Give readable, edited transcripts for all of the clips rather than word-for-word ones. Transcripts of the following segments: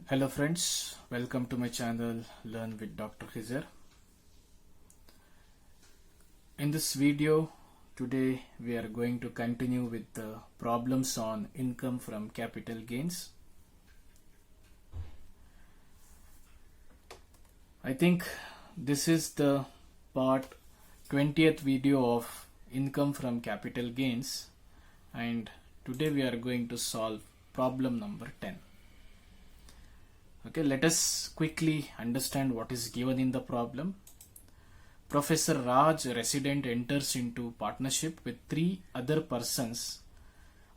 Hello friends, welcome to my channel Learn with Dr. Khizr. In this video today we are going to continue with the problems on income from capital gains. I think this is the part 20th video of income from capital gains, and today we are going to solve problem number 10. Okay, let us quickly understand what is given in the problem. Professor Raj, resident, enters into partnership with 3 other persons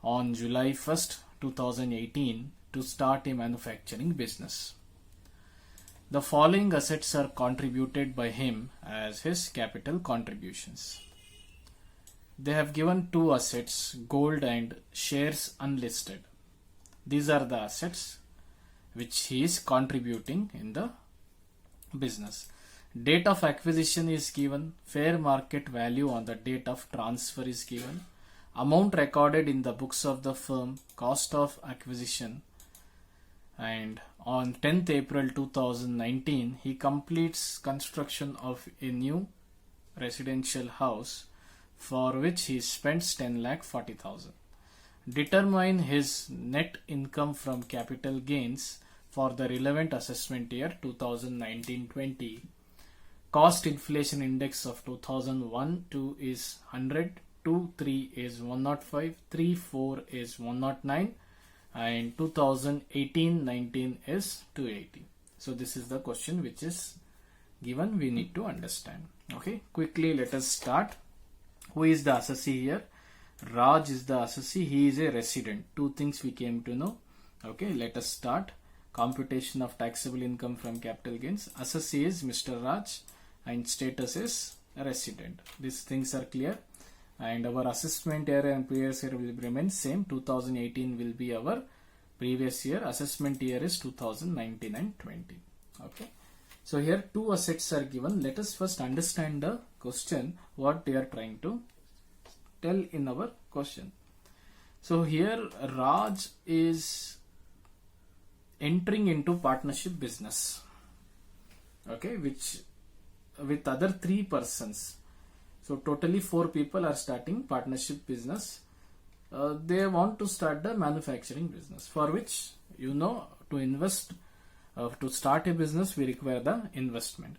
on July 1st, 2018 to start a manufacturing business. The following assets are contributed by him as his capital contributions. They have given 2 assets, gold and shares unlisted. These are the assets which he is contributing in the business. Date of acquisition is given, fair market value on the date of transfer is given, amount recorded in the books of the firm, cost of acquisition, and on 10th April 2019 he completes construction of a new residential house for which he spends 10,40,000. Determine his net income from capital gains for the relevant assessment year 2019-20. Cost inflation index of 2001-2 is 100, 2-3 is 105, 3-4 is 109, and 2018-19 is 280. So this is the question which is given. We need to understand. Okay, quickly let us start. Who is the assessee here? Raj is the assessee. He is a resident. 2 things we came to know. Okay, let us start. Computation of taxable income from capital gains. Assessee is Mr. Raj and status is resident. These things are clear, and our assessment year and previous year will remain same. 2018 will be our previous year. Assessment year is 2019 and 20. Okay, so here 2 assets are given. Let us first understand the question, what they are trying to tell in our question. So here Raj is entering into partnership business, okay, which with other 3 persons. So totally 4 people are starting partnership business. They want to start the manufacturing business, for which, to invest, to start a business we require the investment.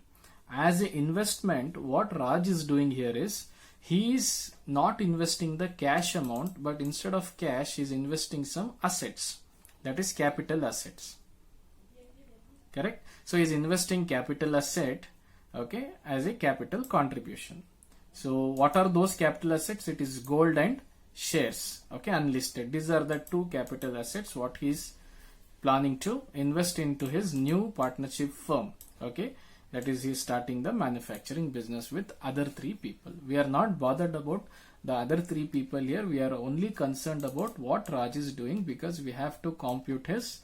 As an investment, what Raj is doing here is he is not investing the cash amount, but instead of cash he is investing some assets, that is capital assets. Correct? So he is investing capital asset, okay, as a capital contribution. So what are those capital assets? It is gold and shares, okay, unlisted. These are the 2 capital assets what he is planning to invest into his new partnership firm. Okay, that is, he is starting the manufacturing business with other 3 people. We are not bothered about the other 3 people here. We are only concerned about what Raj is doing, because we have to compute his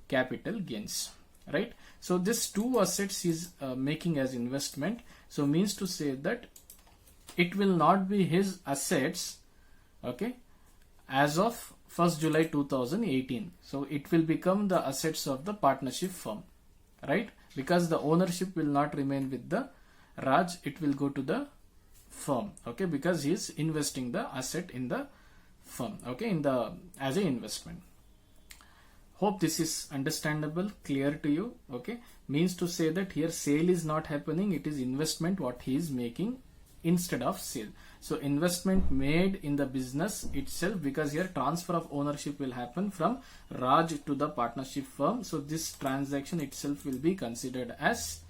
capital gains, right? So this 2 assets is making as investment. So means to say that it will not be his assets, okay, as of 1st July 2018. So it will become the assets of the partnership firm, right? Because the ownership will not remain with the Raj, it will go to the firm, okay, because he is investing the asset in the firm, okay, as an investment. Hope this is understandable, clear to you. Okay, means to say that here sale is not happening, it is investment what he is making instead of sale. So investment made in the business itself, because here transfer of ownership will happen from Raj to the partnership firm. So this transaction itself will be considered as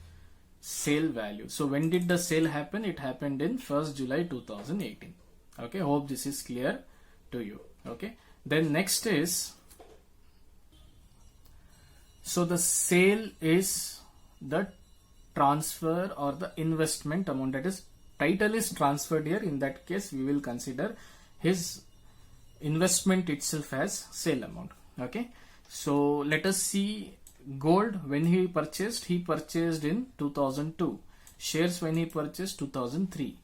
sale value. So when did the sale happen? It happened in 1st July 2018. Okay, hope this is clear to you. Okay, then next is, so the sale is the transfer or the investment amount, that is, title is transferred here. In that case we will consider his investment itself as sale amount. Okay, so let us see. Gold, when he purchased in 2002. Shares, when he purchased, 2003.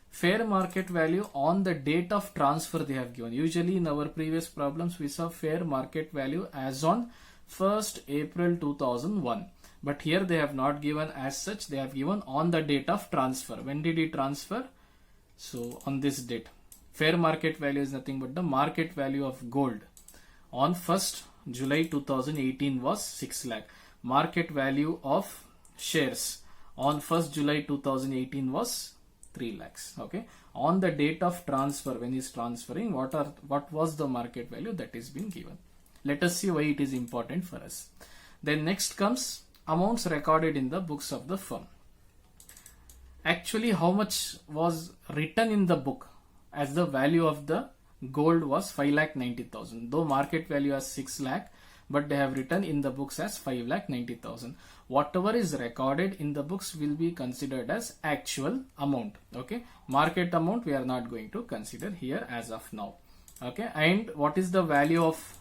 Fair market value on the date of transfer they have given. Usually in our previous problems we saw fair market value as on 1st April 2001. But here they have not given as such, they have given on the date of transfer. When did he transfer? So on this date. Fair market value is nothing but the market value of gold. On 1st July 2018 was 6 lakh. Market value of shares on 1st July 2018 was 3 lakhs. Okay. On the date of transfer, when he is transferring, what was the market value that is being given. Let us see why it is important for us. Then next comes amounts recorded in the books of the firm. Actually, how much was written in the book as the value of the gold was 5,90,000. Though market value as 6 lakh, but they have written in the books as 5,90,000. Whatever is recorded in the books will be considered as actual amount. Okay, market amount we are not going to consider here as of now. Okay, and what is the value of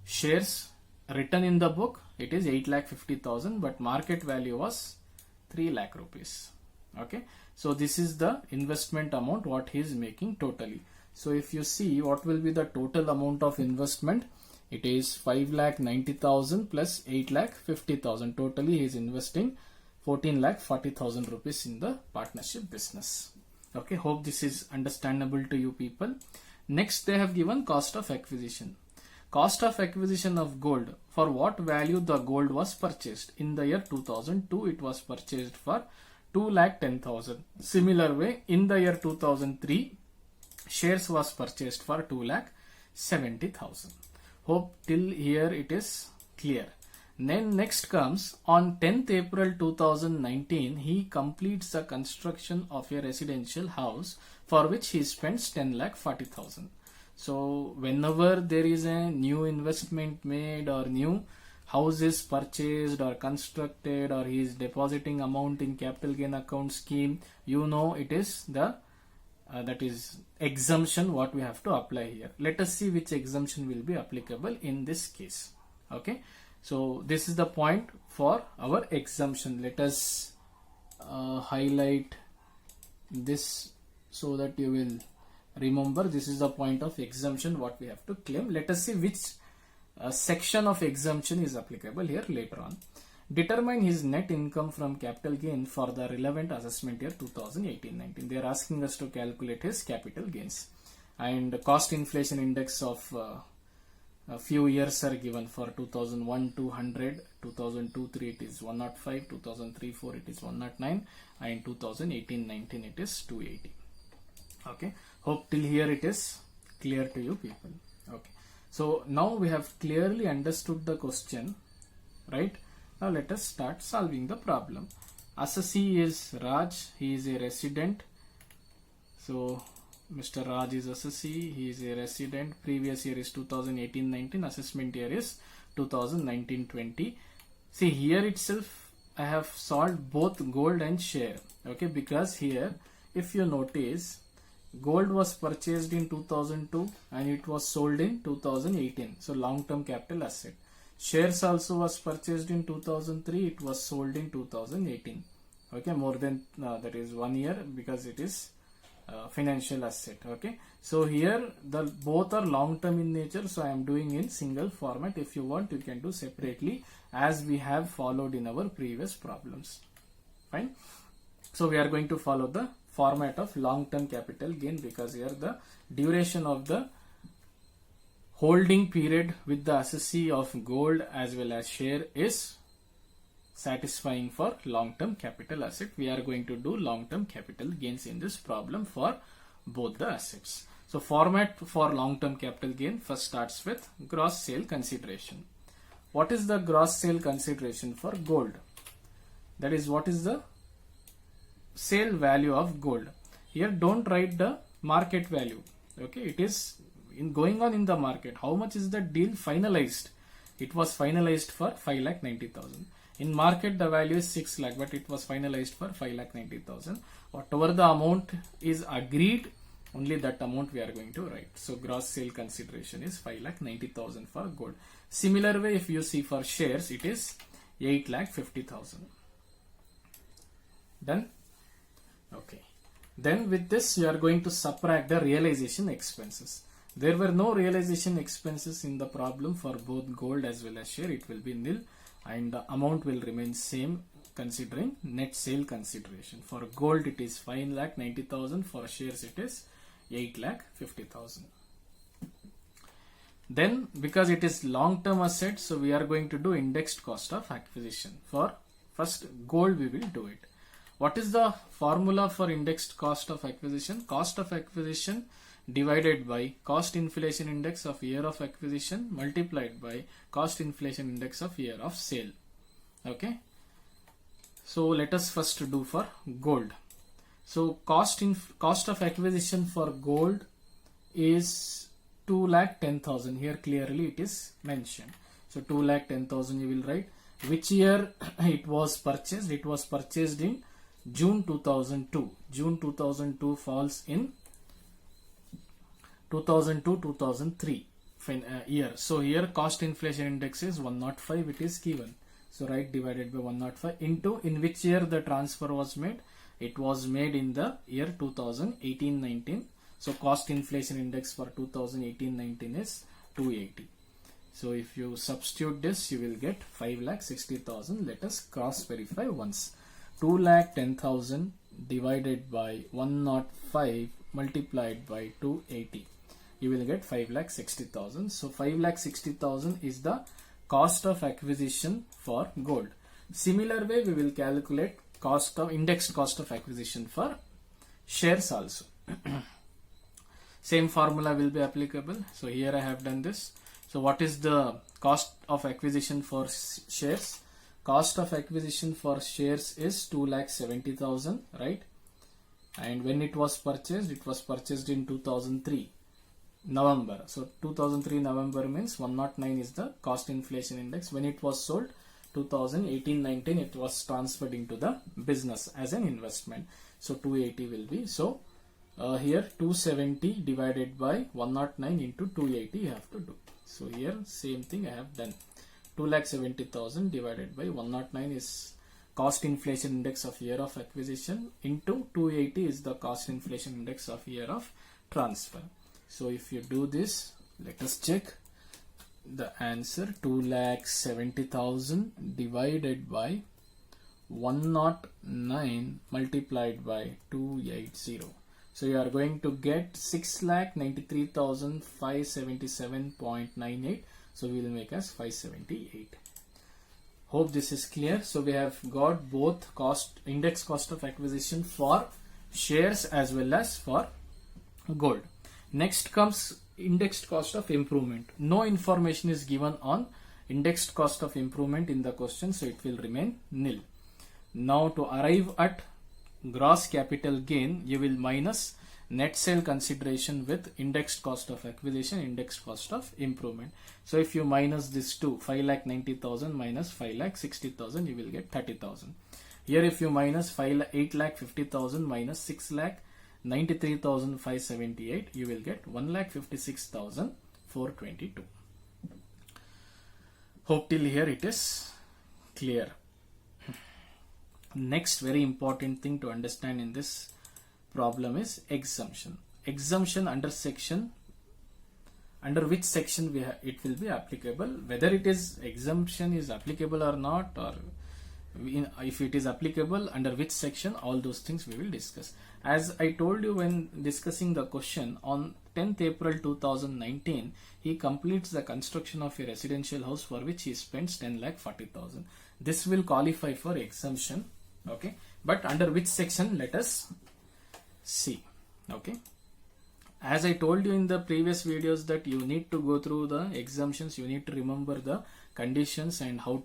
shares written in the book? It is 8,50,000, but market value was 3 lakh rupees. Okay, so this is the investment amount what he is making totally. So if you see what will be the total amount of investment, it is 5,90,000 plus 8,50,000. Totally he is investing 14,40,000 rupees in the partnership business. Okay, hope this is understandable to you people. Next they have given cost of acquisition. Cost of acquisition of gold. For what value the gold was purchased? In the year 2002 it was purchased for 2,10,000. Similar way, in the year 2003 shares was purchased for 2,70,000. Hope till here it is clear. Then next comes on 10th April 2019 he completes the construction of a residential house for which he spends 10,40,000. So whenever there is a new investment made or new house is purchased or constructed or he is depositing amount in capital gain account scheme, you know it is the that is exemption what we have to apply here. Let us see which exemption will be applicable in this case. Okay, so this is the point for our exemption. Let us highlight this so that you will remember this is the point of exemption what we have to claim. Let us see which section of exemption is applicable here later on. Determine his net income from capital gain for the relevant assessment year 2018-19. They are asking us to calculate his capital gains, and cost inflation index of a few years are given. For 2001 200, 2002-3 it is 105, 2003-4 it is 109, and 2018-19 it is 280. Okay, hope till here it is clear to you people. Okay, so now we have clearly understood the question, right? Now let us start solving the problem. Assessee is Raj, he is a resident. So Mr. Raj is assessee, he is a resident. Previous year is 2018-19, assessment year is 2019-20. See here itself I have solved both gold and share. Okay, because here if you notice, gold was purchased in 2002 and it was sold in 2018. So long-term capital asset. Shares also was purchased in 2003. It was sold in 2018. Okay, more than that is 1 year because it is financial asset. Okay, so here the both are long-term in nature. So I am doing in single format. If you want, you can do separately as we have followed in our previous problems. Fine. So we are going to follow the format of long-term capital gain because here the duration of the holding period with the assessee of gold as well as share is satisfying for long-term capital asset. We are going to do long-term capital gains in this problem for both the assets. So format for long-term capital gain first starts with gross sale consideration. What is the gross sale consideration for gold? That is, what is the sale value of gold? Here don't write the market value. Okay, it is in going on in the market. How much is the deal finalized? It was finalized for 5,90,000. In market the value is 6 lakh, but it was finalized for 5,90,000. Whatever the amount is agreed, only that amount we are going to write. So gross sale consideration is 5,90,000 for gold. Similar way, if you see for shares, it is 8,50,000. Done? Okay. Then with this you are going to subtract the realization expenses. There were no realization expenses in the problem for both gold as well as share. It will be nil and the amount will remain same considering net sale consideration. For gold it is 5,90,000, for shares it is 8,50,000. Then because it is long term asset, so we are going to do indexed cost of acquisition. For first gold we will do it. What is the formula for indexed cost of acquisition? Cost of acquisition divided by cost inflation index of year of acquisition multiplied by cost inflation index of year of sale. Okay. So let us first do for gold. So cost of acquisition for gold is 2,10,000. Here clearly it is mentioned. So 2,10,000 you will write. Which year it was purchased? It was purchased in June 2002. June 2002 falls in 2002-2003 year. So here cost inflation index is 105, it is given. So write divided by 105 into in which year the transfer was made. It was made in the year 2018-19. So cost inflation index for 2018-19 is 280. So if you substitute this, you will get 5,60,000. Let us cross verify once. 2,10,000 divided by 105 multiplied by 280. You will get 5,60,000. So 5,60,000 is the cost of acquisition for gold. Similar way we will calculate cost of indexed cost of acquisition for shares also. Same formula will be applicable. So here I have done this. So what is the cost of acquisition for shares? Cost of acquisition for shares is 2,70,000, right? And when it was purchased in 2003 November. So 2003 November means 109 is the cost inflation index. When it was sold 2018-19, it was transferred into the business as an investment. So 280 will be. So here 270 divided by 109 into 280 you have to do. So here same thing I have done. 2,70,000 divided by 109 is cost inflation index of year of acquisition into 280 is the cost inflation index of year of transfer. So if you do this, let us check the answer. 2,70,000 divided by 109 multiplied by 280. So you are going to get 6,93,577.98. So we will make as 578. Hope this is clear. So we have got both index cost of acquisition for shares as well as for gold. Next comes indexed cost of improvement. No information is given on indexed cost of improvement in the question, so it will remain nil. Now to arrive at gross capital gain, you will minus net sale consideration with indexed cost of acquisition, indexed cost of improvement. So if you minus this two, 5,90,000 minus 5,60,000, you will get 30,000. Here if you minus 8,50,000 minus 6,93,578, you will get 1,56,422. Hope till here it is clear. Next very important thing to understand in this problem is exemption. Exemption under which section it will be applicable, whether it is exemption is applicable or not, or if it is applicable under which section, all those things we will discuss. As I told you when discussing the question, on 10th April 2019 he completes the construction of a residential house for which he spends 10,40,000. This will qualify for exemption. Okay, but under which section, let us see. Okay, as I told you in the previous videos that you need to go through the exemptions, you need to remember the conditions and how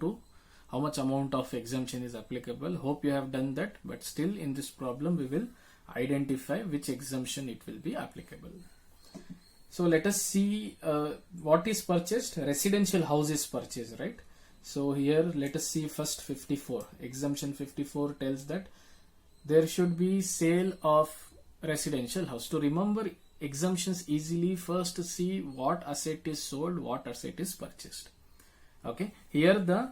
much amount of exemption is applicable. Hope you have done that, but still in this problem we will identify which exemption it will be applicable. So let us see what is purchased. Residential house is purchased, right? So here let us see first 54. Exemption 54 tells that there should be sale of residential house. To remember exemptions easily, first see what asset is sold, what asset is purchased. Okay, here the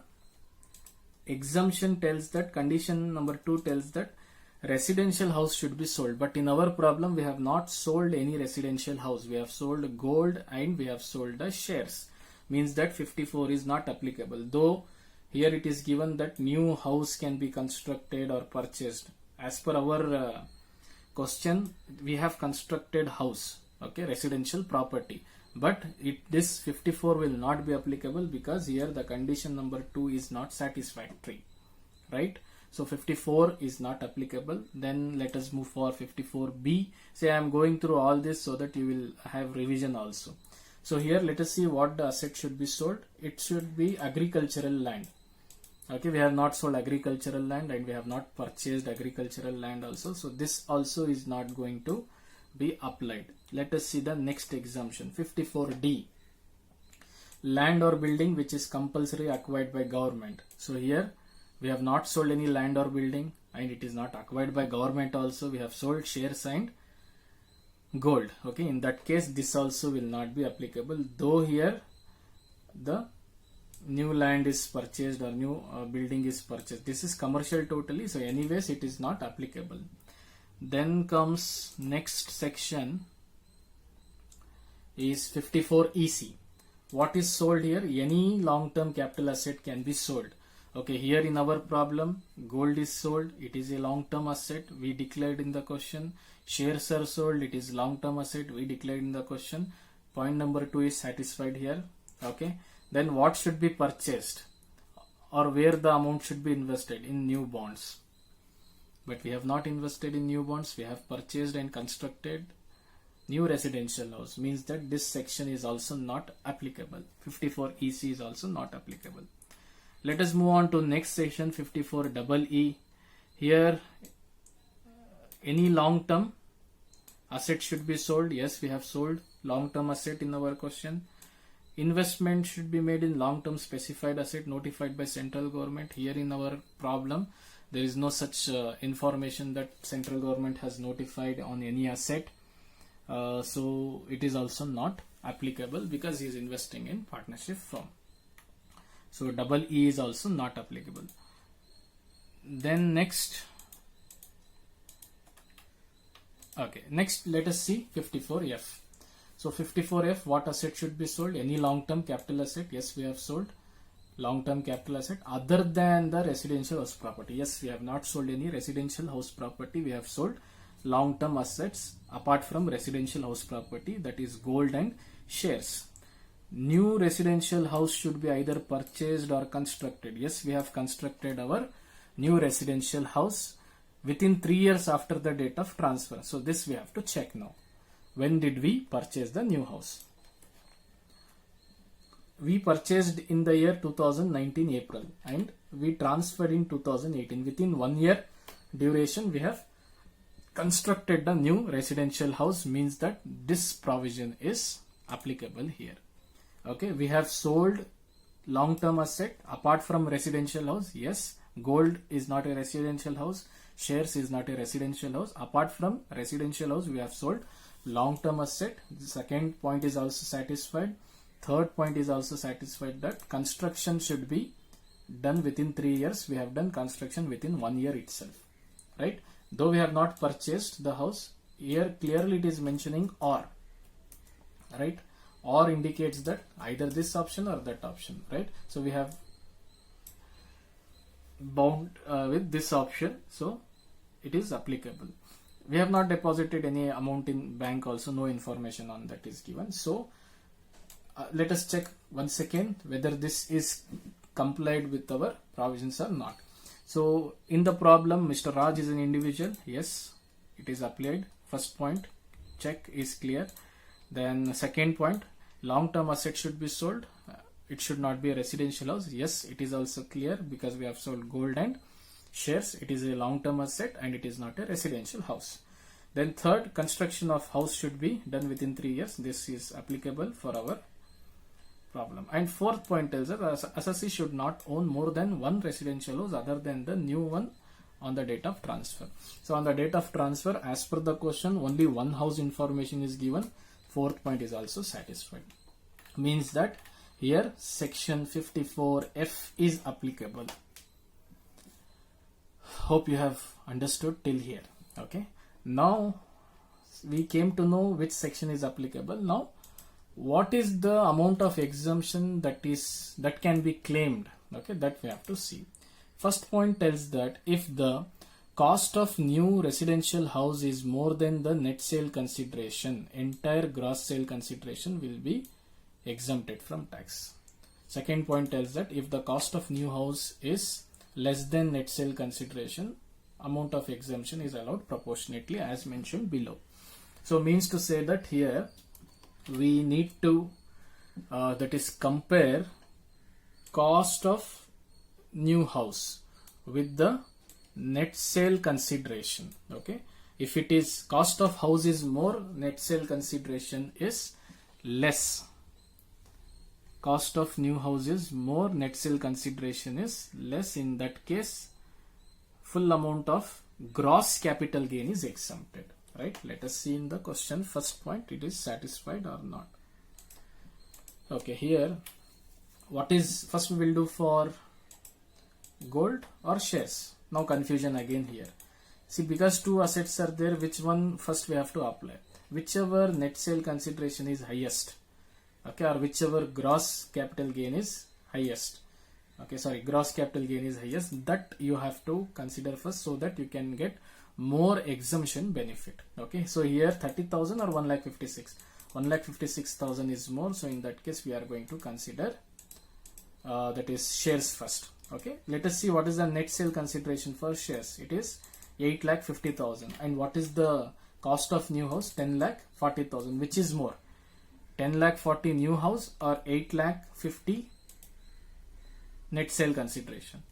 exemption tells that, condition number 2 tells that residential house should be sold, but in our problem we have not sold any residential house. We have sold gold and we have sold the shares. Means that 54 is not applicable. Though here it is given that new house can be constructed or purchased. As per our question, we have constructed house, okay, residential property. But this 54 will not be applicable because here the condition number 2 is not satisfactory, right? So 54 is not applicable. Then let us move for 54B. Say I am going through all this so that you will have revision also. So here let us see what the asset should be sold. It should be agricultural land. Okay, we have not sold agricultural land and we have not purchased agricultural land also. So this also is not going to be applied. Let us see the next exemption. 54D. Land or building which is compulsory acquired by government. So here we have not sold any land or building and it is not acquired by government also. We have sold shares and gold. Okay, in that case this also will not be applicable, though here the new land is purchased or new building is purchased. This is commercial totally, so anyways it is not applicable. Then comes next section is 54EC. What is sold here? Any long-term capital asset can be sold. Okay, here in our problem gold is sold, it is a long-term asset, we declared in the question. Shares are sold, it is long-term asset, we declared in the question. Point number 2 is satisfied here. Okay, then what should be purchased or where the amount should be invested? In new bonds. But we have not invested in new bonds, we have purchased and constructed new residential house. Means that this section is also not applicable. 54EC is also not applicable. Let us move on to next section, 54EE. Here any long-term asset should be sold. Yes, we have sold long-term asset in our question. Investment should be made in long-term specified asset notified by central government. Here in our problem there is no such information that central government has notified on any asset. So it is also not applicable because he is investing in partnership firm. So EE is also not applicable. Then next, okay, next let us see 54F. So 54F, what asset should be sold? Any long-term capital asset. Yes, we have sold long-term capital asset other than the residential house property. Yes, we have not sold any residential house property. We have sold long-term assets apart from residential house property, that is gold and shares. New residential house should be either purchased or constructed. Yes, we have constructed our new residential house within 3 years after the date of transfer. So this we have to check now. When did we purchase the new house? We purchased in the year 2019 April and we transferred in 2018. Within 1 year duration we have constructed the new residential house. Means that this provision is applicable here. Okay, we have sold long-term asset apart from residential house. Yes, gold is not a residential house, shares is not a residential house. Apart from residential house we have sold long-term asset. The second point is also satisfied. Third point is also satisfied, that construction should be done within 3 years. We have done construction within 1 year itself, right? Though we have not purchased the house, here clearly it is mentioning or, right? Or indicates that either this option or that option, right? So we have bound with this option, so it is applicable. We have not deposited any amount in bank also, no information on that is given. So let us check once again whether this is complied with our provisions or not. So in the problem, Mr. Raj is an individual. Yes, it is applied. First point, check is clear. Then second point, long-term asset should be sold. It should not be a residential house. Yes, it is also clear because we have sold gold and shares. It is a long-term asset and it is not a residential house. Then third, construction of house should be done within 3 years. This is applicable for our problem. And fourth point tells us assessee should not own more than one residential house other than the new one on the date of transfer. So on the date of transfer, as per the question, only one house information is given. Fourth point is also satisfied. Means that here section 54F is applicable. hope you have understood till here. Okay, now we came to know which section is applicable. Now what is the amount of exemption that can be claimed? Okay, that we have to see. First point tells that if the cost of new residential house is more than the net sale consideration, entire gross sale consideration will be exempted from tax. Second point tells that if the cost of new house is less than net sale consideration, amount of exemption is allowed proportionately as mentioned below. So means to say that here we need to that is compare cost of new house with the net sale consideration. Okay, if it is cost of house is more, net sale consideration is less. Cost of new house is more, net sale consideration is less. In that case, full amount of gross capital gain is exempted. Right? Let us see in the question. First point, it is satisfied or not. Okay, here what is first we will do for gold or shares. Now confusion again here. See, because two assets are there, which one first we have to apply? Whichever net sale consideration is highest, okay, or whichever gross capital gain is highest. Okay, sorry, gross capital gain is highest, that you have to consider first so that you can get more exemption benefit. Okay, so here 30,000 or 1,56,000. 1,56,000 is more, so in that case we are going to consider that is shares first. Okay, let us see what is the net sale consideration for shares. It is 8,50,000. And what is the cost of new house? 10,40,000. Which is more? 10,40,000 new house or 8,50,000 net sale consideration?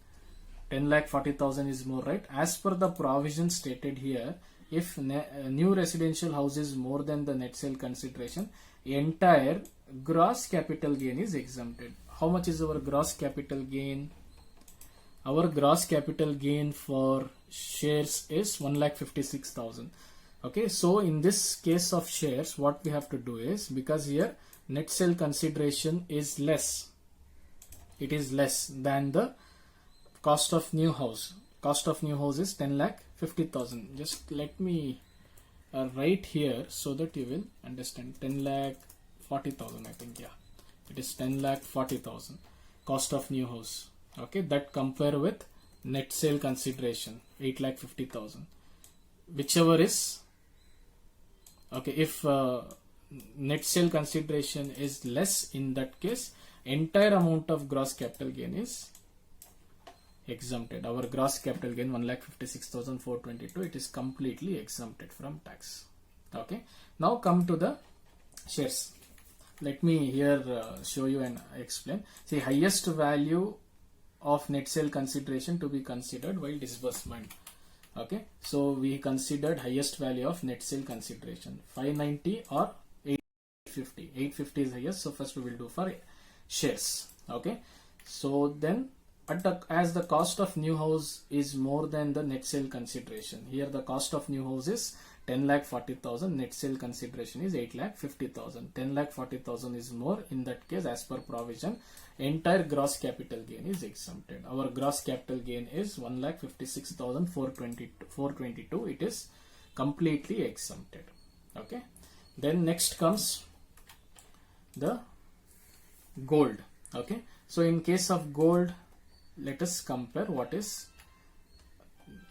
10,40,000 is more, right? As per the provision stated here, if new residential house is more than the net sale consideration, entire gross capital gain is exempted. How much is our gross capital gain? Our gross capital gain for shares is 1,56,000. Okay, so in this case of shares, what we have to do is, because here net sale consideration is less, it is less than the cost of new house. Cost of new house is 10,50,000. Just let me write here so that you will understand. 10,40,000, I think, yeah, it is 10,40,000 cost of new house. Okay, that compare with net sale consideration 8,50,000, whichever is okay. If net sale consideration is less, in that case entire amount of gross capital gain is exempted. Our gross capital gain 1,56,422, it is completely exempted from tax. Okay, now come to the shares. Let me here show you and explain. See, highest value of net sale consideration to be considered while disbursement. Okay, so we considered highest value of net sale consideration 590 or 850. 850 is highest, so first we will do for shares. Okay, so then as the cost of new house is more than the net sale consideration, here the cost of new house is 10,40,000, net sale consideration is 8,50,000. 10,40,000 is more. In that case, as per provision, entire gross capital gain is exempted. Our gross capital gain is 1,56,422. It is completely exempted. Okay. Then next comes the gold. Okay. So in case of gold, let us compare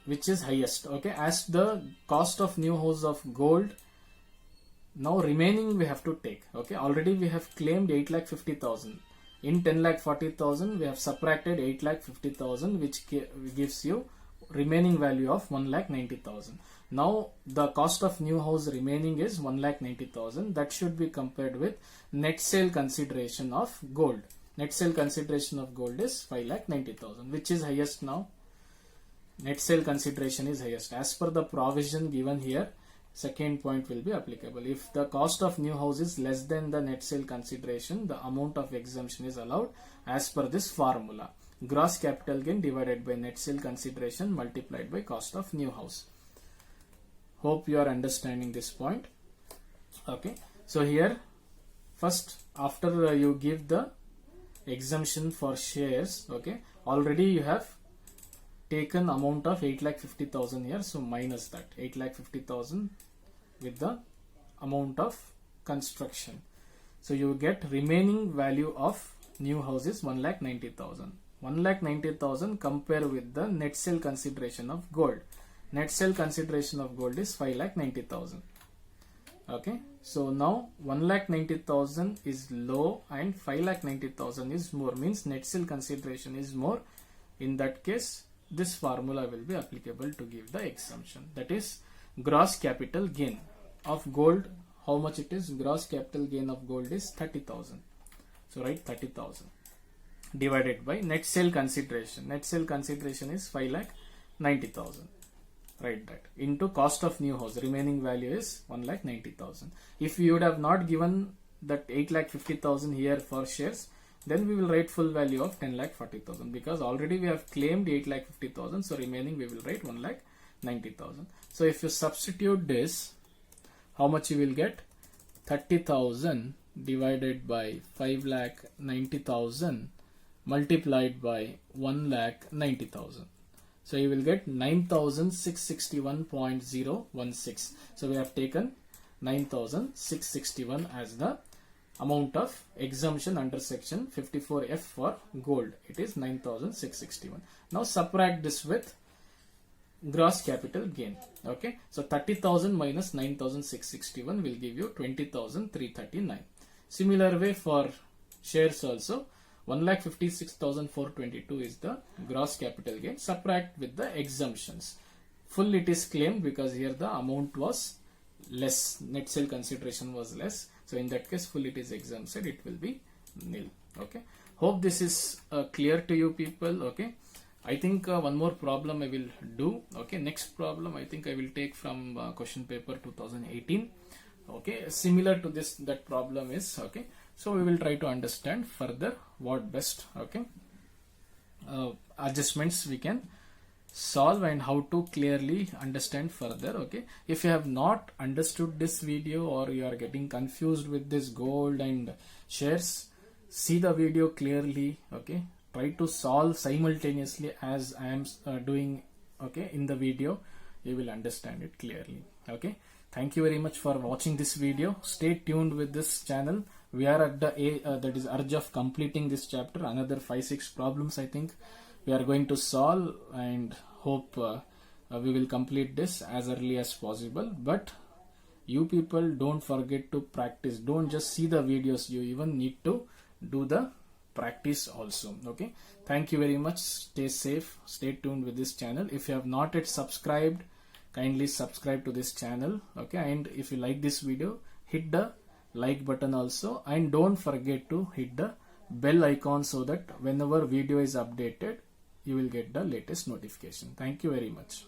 which is highest. Okay, as the cost of new house of gold, now remaining we have to take. Okay, already we have claimed 8,50,000. In 10,40,000 we have subtracted 8,50,000, which gives you remaining value of 1,90,000. Now the cost of new house remaining is 1,90,000. That should be compared with net sale consideration of gold. Net sale consideration of gold is 5,90,000. Which is highest now? Net sale consideration is highest. As per the provision given here, second point will be applicable. If the cost of new house is less than the net sale consideration, the amount of exemption is allowed as per this formula. Gross capital gain divided by net sale consideration multiplied by cost of new house. Hope you are understanding this point. Okay. So here, first after you give the exemption for shares, okay, already you have taken amount of 8,50,000 here, so minus that 8,50,000 with the amount of construction. So you get remaining value of new house is 1,90,000. 1,90,000 compare with the net sale consideration of gold. Net sale consideration of gold is 5,90,000. Okay, so now 1,90,000 is low and 5,90,000 is more, means net sale consideration is more. In that case, this formula will be applicable to give the exemption. That is gross capital gain of gold. How much it is? Gross capital gain of gold is 30,000. So write 30,000 divided by net sale consideration. Net sale consideration is 5,90,000. Write that into cost of new house. Remaining value is 1,90,000. If you would have not given that 8,50,000 here for shares, then we will write full value of 10,40,000, because already we have claimed 8,50,000. So remaining we will write 1,90,000. So if you substitute this, how much you will get? 30,000 divided by 5,90,000 multiplied by 1,90,000. So you will get 9,661.016. So we have taken 9,661 as the amount of exemption under section 54F for gold. It is 9,661. Now subtract this with gross capital gain. Okay, so 30,000 minus 9,661 will give you 20,339. Similar way for shares also, 1,56,422 is the gross capital gain. Subtract with the exemptions. Full it is claimed because here the amount was less, net sale consideration was less. So in that case, full it is exempted, it will be nil. Okay, hope this is clear to you people. Okay, I think one more problem I will do. Okay, next problem I think I will take from question paper 2018. Okay, similar to this, that problem is, okay, so we will try to understand further what best, okay, adjustments we can solve and how to clearly understand further. Okay, if you have not understood this video or you are getting confused with this gold and shares, see the video clearly. Okay, try to solve simultaneously as I am doing. Okay, in the video you will understand it clearly. Okay, thank you very much for watching this video. Stay tuned with this channel. We are at the that is urge of completing this chapter. Another 5-6 problems I think we are going to solve, and hope we will complete this as early as possible. But you people don't forget to practice. Don't just see the videos, you even need to do the practice also. Okay, thank you very much. Stay safe, stay tuned with this channel. If you have not yet subscribed, kindly subscribe to this channel. Okay, and if you like this video, hit the like button also, and don't forget to hit the bell icon so that whenever video is updated, you will get the latest notification. Thank you very much.